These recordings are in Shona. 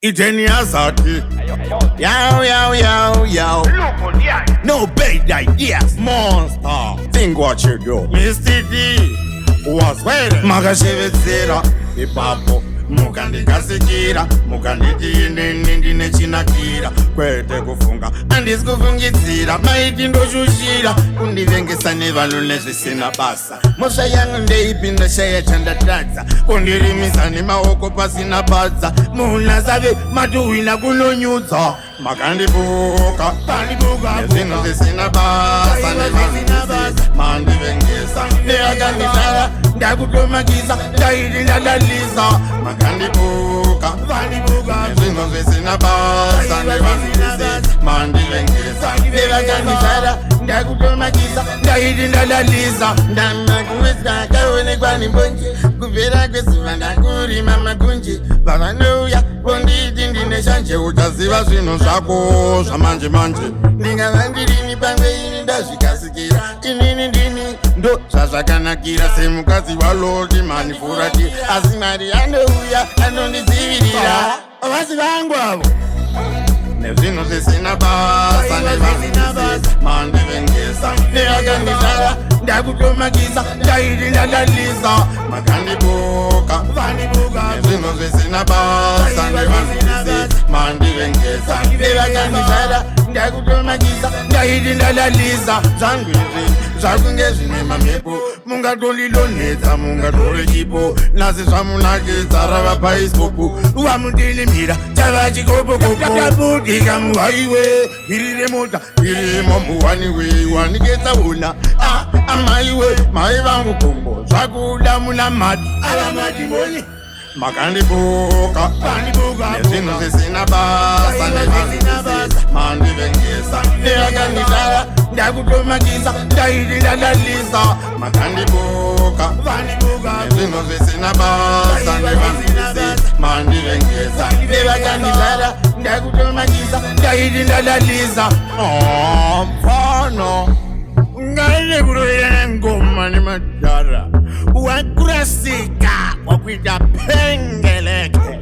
Iteniazati. Yo. No bad ideas, monster. Think what you do. Mr. D was waiting. Makashevetsera ipapo mukandikasikira mukanditi inini ndine chinakira kwete kufunga handisi kufungidzira maiti ndoshushira kundivengesa nevanhu nezvisina basa mhosva yangu ndeipinda shaya chandatadza kundirimisa nemaoko pasina badza munasave matuhwina kunonyudza makandibuka nezvinhu zvisina basa nevanhu mandivengesa ndeyakandizara ndakutomakisa ndaiti ndadalisa makandibuka nezvinhu zvisina basa nevanhu mandivengesa ndeyakandizara ndakutomakisa ndaiti ndadalisa ndamakuwesa kaonekwa nembonje kubvera kwezuva ndakurima magunji pavanouya konditi ndine shanje uchaziva zvinhu zvako zvamanje manje ndingava ndirini pamwe ini ndazvikasikira inini ndini ndo zvazvakanakira semukadzi waloti manifurati asi mari anouya anondidzivirira vasi vangu avo nezvinhu zvisina basa nevanhu mandivengesa ndeyakandizara ndakutomakisa ndaiti ndadalisa makandibuka nezvinhu zvisina basa nevanhu mandivengesa ndeyakandizara ndakutomakisa ndaiti ndadalisa zvangu izvi zvakunge zvine mamhepo mungatolilonedza mungatore chipo nasi zvamunakidza rava paispopu vamudilimira chava chikopokopotabudika muhaiwe irire mota irimo muwaniwe wanikedza una amaiwe mai vangu kombo zvakuda muna mati avamadimoni makandibuka nezvinhu zvisina basa nevanhu mandivengesa ndeyakandizara ndakutomakisa ndaiti ndadalisa makandibuka nezvinhu zvisina basa nevanhu mandivengesa ndeyakandizara ndakutomakisa ndaiti ndadalisa mfano ngaine kuroyera ngoma nemadhara wakurasika wakuita pengeleke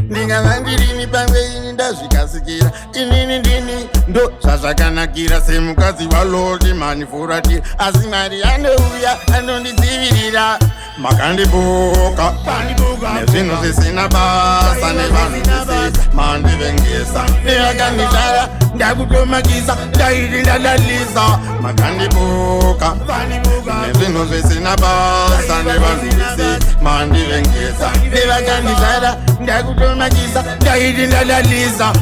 ndingava ndirini pamwe ini ndazvikasikira inini ndini ndo zvazvakanakira semukadzi waloti manifurati asi mari anouya anondidzivirira makandibuka nezvinhu zvisina basa nevanhu mandivengesa ndeyakandizara ndakutomakisa ndaiti ndadalisa makandibuka nezvinhu zvisina basa nevanhu mandivengesa ndeyakandizara ndakutomakisa ndaiti ndadalisa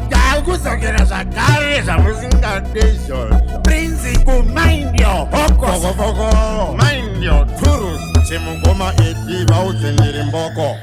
ndakusakira zvagare zvamusingadezvozvo principle mind your hokofoko mind your turus chemugoma eti vautenderi mboko